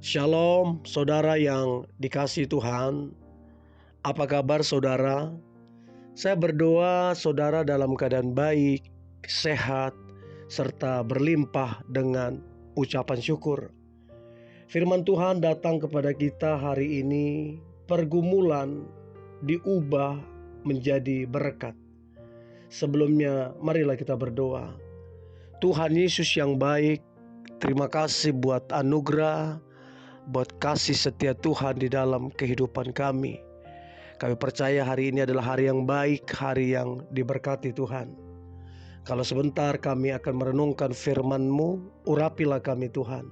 Shalom, saudara yang dikasihi Tuhan. Apa kabar saudara? Saya berdoa saudara dalam keadaan baik, sehat, serta berlimpah dengan ucapan syukur. Firman Tuhan datang kepada kita hari ini, pergumulan diubah menjadi berkat. Sebelumnya, marilah kita berdoa. Tuhan Yesus yang baik, terima kasih buat anugerah, buat kasih setia Tuhan di dalam kehidupan kami. Kami percaya hari ini adalah hari yang baik, hari yang diberkati Tuhan. Kalau sebentar kami akan merenungkan firman-Mu, urapilah kami Tuhan,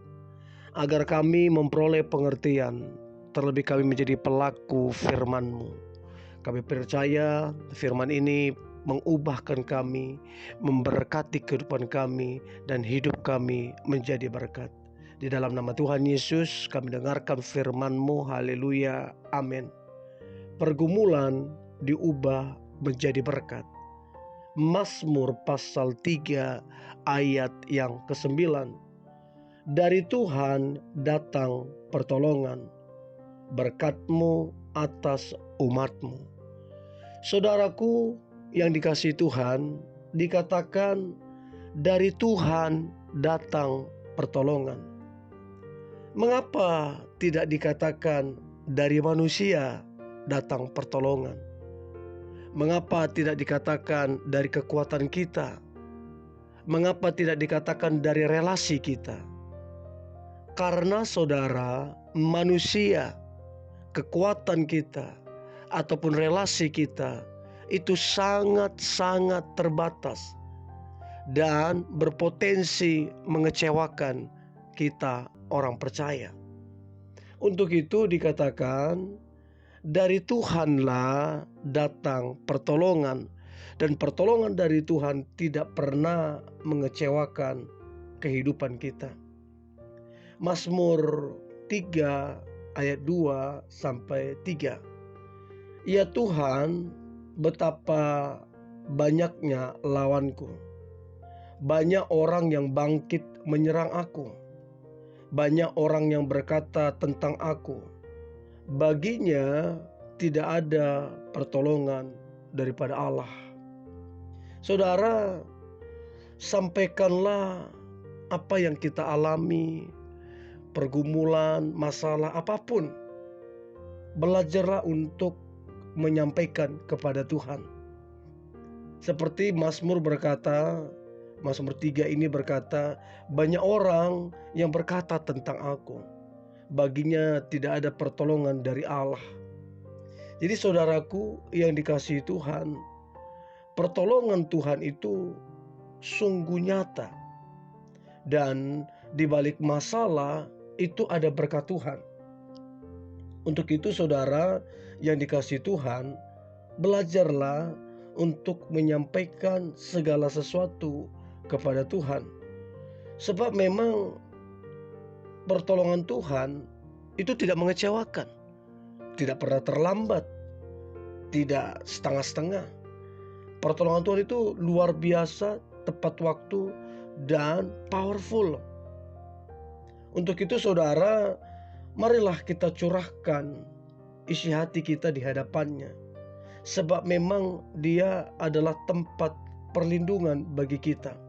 agar kami memperoleh pengertian, terlebih kami menjadi pelaku firman-Mu. Kami percaya firman ini mengubahkan kami, memberkati kehidupan kami, dan hidup kami menjadi berkat. Di dalam nama Tuhan Yesus kami dengarkan firman-Mu. Haleluya, amin. Pergumulan diubah menjadi berkat. Mazmur pasal 3 ayat yang ke-9. Dari Tuhan datang pertolongan, berkat-Mu atas umat-Mu. Saudaraku yang dikasihi Tuhan, dikatakan dari Tuhan datang pertolongan. Mengapa tidak dikatakan dari manusia datang pertolongan? Mengapa tidak dikatakan dari kekuatan kita? Mengapa tidak dikatakan dari relasi kita? Karena saudara, manusia, kekuatan kita, ataupun relasi kita itu sangat-sangat terbatas dan berpotensi mengecewakan kita orang percaya. Untuk itu dikatakan dari Tuhanlah datang pertolongan, dan pertolongan dari Tuhan tidak pernah mengecewakan kehidupan kita. Mazmur 3 ayat 2 sampai 3. Ya Tuhan, betapa banyaknya lawanku. Banyak orang yang bangkit menyerang aku. Banyak orang yang berkata tentang aku, baginya tidak ada pertolongan daripada Allah. Saudara, sampaikanlah apa yang kita alami, pergumulan, masalah apapun. Belajarlah untuk menyampaikan kepada Tuhan. Seperti Mazmur berkata, Mazmur 3 ini berkata, banyak orang yang berkata tentang aku, baginya tidak ada pertolongan dari Allah. Jadi saudaraku yang dikasihi Tuhan, pertolongan Tuhan itu sungguh nyata. Dan di balik masalah itu ada berkat Tuhan. Untuk itu saudara yang dikasihi Tuhan, belajarlah untuk menyampaikan segala sesuatu kepada Tuhan. Sebab memang pertolongan Tuhan itu tidak mengecewakan, tidak pernah terlambat, tidak setengah-setengah. Pertolongan Tuhan itu luar biasa, tepat waktu, dan powerful. Untuk itu saudara, marilah kita curahkan isi hati kita di hadapannya. Sebab memang dia adalah tempat perlindungan bagi kita.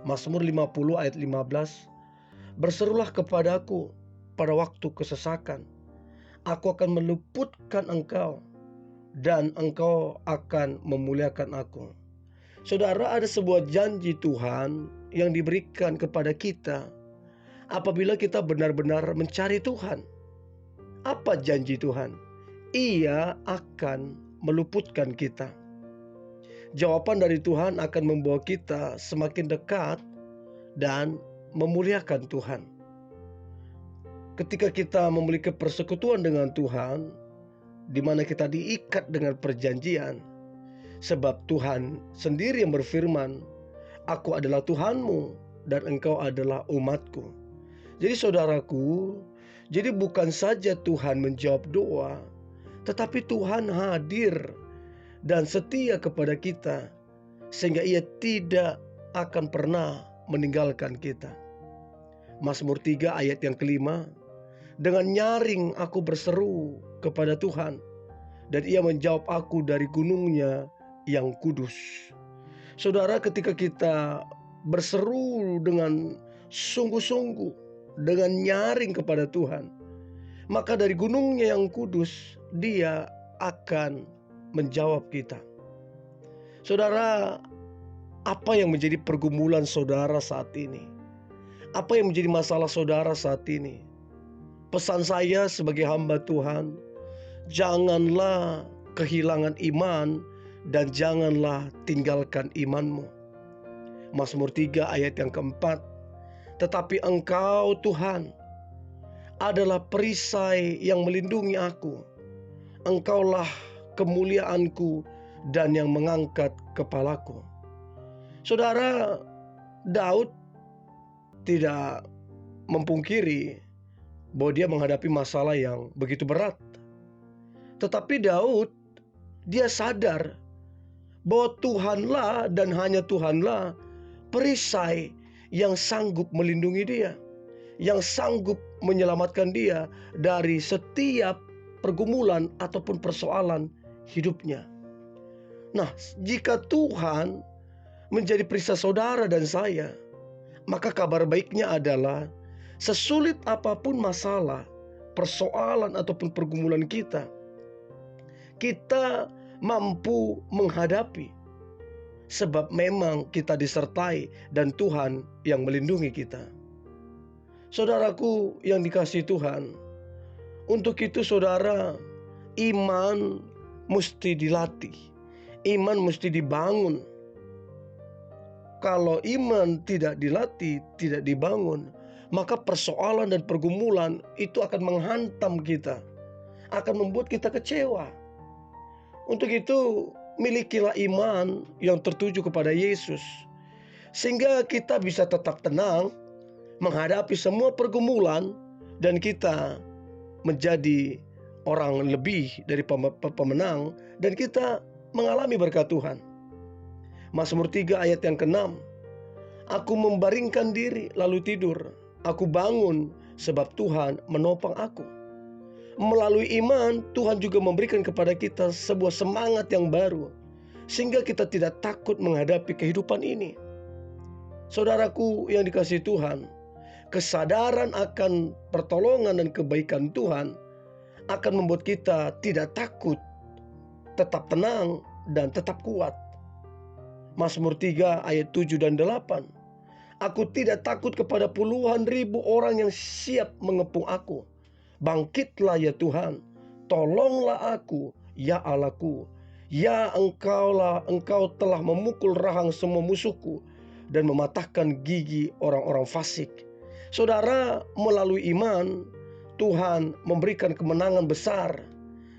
Mazmur 50 ayat 15. Berserulah kepadaku pada waktu kesesakan. Aku akan meluputkan engkau dan engkau akan memuliakan aku. Saudara, ada sebuah janji Tuhan yang diberikan kepada kita apabila kita benar-benar mencari Tuhan. Apa janji Tuhan? Ia akan meluputkan kita. Jawaban dari Tuhan akan membawa kita semakin dekat dan memuliakan Tuhan. Ketika kita memiliki persekutuan dengan Tuhan, di mana kita diikat dengan perjanjian, sebab Tuhan sendiri yang berfirman, aku adalah Tuhanmu dan engkau adalah umatku. Jadi saudaraku, jadi bukan saja Tuhan menjawab doa, tetapi Tuhan hadir dan setia kepada kita, sehingga ia tidak akan pernah meninggalkan kita. Mazmur 3 ayat yang kelima. Dengan nyaring aku berseru kepada Tuhan, dan Ia menjawab aku dari gunungnya yang kudus. Saudara, ketika kita berseru dengan sungguh-sungguh, dengan nyaring kepada Tuhan, maka dari gunungnya yang kudus Dia akan menjawab kita. Saudara, apa yang menjadi pergumulan saudara saat ini? Apa yang menjadi masalah saudara saat ini? Pesan saya sebagai hamba Tuhan, janganlah kehilangan iman dan janganlah tinggalkan imanmu. Mazmur 3 ayat yang keempat. Tetapi Engkau Tuhan adalah perisai yang melindungi aku. Engkaulah kemuliaanku dan yang mengangkat kepalaku. Saudara, Daud tidak memungkiri bahwa dia menghadapi masalah yang begitu berat. Tetapi Daud, dia sadar bahwa Tuhanlah dan hanya Tuhanlah perisai yang sanggup melindungi dia, yang sanggup menyelamatkan dia dari setiap pergumulan ataupun persoalan hidupnya. Nah, jika Tuhan menjadi perisai saudara dan saya, maka kabar baiknya adalah sesulit apapun masalah, persoalan ataupun pergumulan kita mampu menghadapi. Sebab memang kita disertai dan Tuhan yang melindungi kita. Saudaraku yang dikasihi Tuhan, untuk itu saudara, iman mesti dilatih. Iman mesti dibangun. Kalau iman tidak dilatih, tidak dibangun, maka persoalan dan pergumulan itu akan menghantam kita, akan membuat kita kecewa. Untuk itu, milikilah iman yang tertuju kepada Yesus, sehingga kita bisa tetap tenang menghadapi semua pergumulan dan kita menjadi orang lebih dari pemenang dan kita mengalami berkat Tuhan. Mazmur 3 ayat yang ke-6. Aku membaringkan diri lalu tidur. Aku bangun sebab Tuhan menopang aku. Melalui iman, Tuhan juga memberikan kepada kita sebuah semangat yang baru, sehingga kita tidak takut menghadapi kehidupan ini. Saudaraku yang dikasihi Tuhan, kesadaran akan pertolongan dan kebaikan Tuhan akan membuat kita tidak takut, tetap tenang dan tetap kuat. Mazmur 3 ayat 7 dan 8. Aku tidak takut kepada puluhan ribu orang yang siap mengepung aku. Bangkitlah ya Tuhan, tolonglah aku ya Allahku. Ya Engkau telah memukul rahang semua musuhku dan mematahkan gigi orang-orang fasik. Saudara, melalui iman Tuhan memberikan kemenangan besar,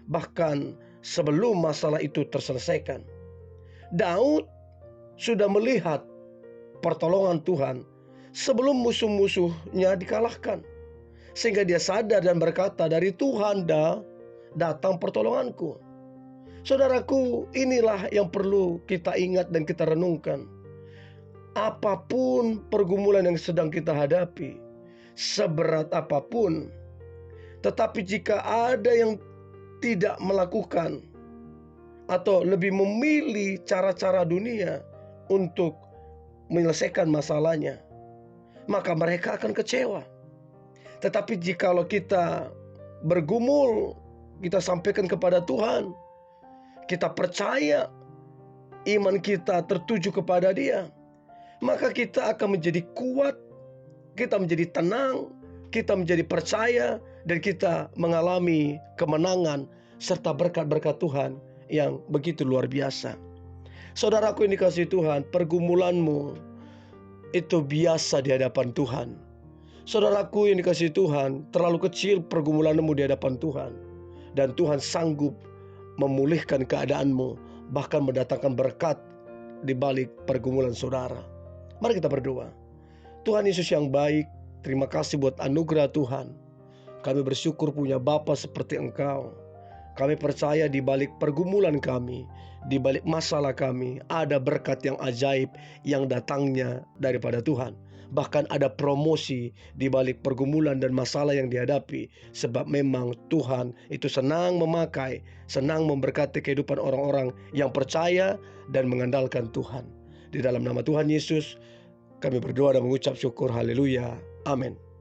bahkan sebelum masalah itu terselesaikan. Daud sudah melihat pertolongan Tuhan sebelum musuh-musuhnya dikalahkan, sehingga dia sadar dan berkata, dari Tuhan datang pertolonganku. Saudaraku, inilah yang perlu kita ingat dan kita renungkan. Apapun pergumulan yang sedang kita hadapi, seberat apapun, tetapi jika ada yang tidak melakukan atau lebih memilih cara-cara dunia untuk menyelesaikan masalahnya, maka mereka akan kecewa. Tetapi jikalau kita bergumul, kita sampaikan kepada Tuhan, kita percaya, iman kita tertuju kepada Dia, maka kita akan menjadi kuat, kita menjadi tenang, kita menjadi percaya, dan kita mengalami kemenangan serta berkat-berkat Tuhan yang begitu luar biasa. Saudaraku yang dikasihi Tuhan, pergumulanmu itu biasa di hadapan Tuhan. Saudaraku yang dikasihi Tuhan, terlalu kecil pergumulanmu di hadapan Tuhan, dan Tuhan sanggup memulihkan keadaanmu, bahkan mendatangkan berkat di balik pergumulan saudara. Mari kita berdoa. Tuhan Yesus yang baik, terima kasih buat anugerah Tuhan. Kami bersyukur punya Bapa seperti Engkau. Kami percaya di balik pergumulan kami, di balik masalah kami, ada berkat yang ajaib yang datangnya daripada Tuhan. bahkan ada promosi di balik pergumulan dan masalah yang dihadapi. Sebab memang Tuhan itu senang memakai, senang memberkati kehidupan orang-orang yang percaya dan mengandalkan Tuhan. Di dalam nama Tuhan Yesus kami berdoa dan mengucap syukur. Haleluya. Amin.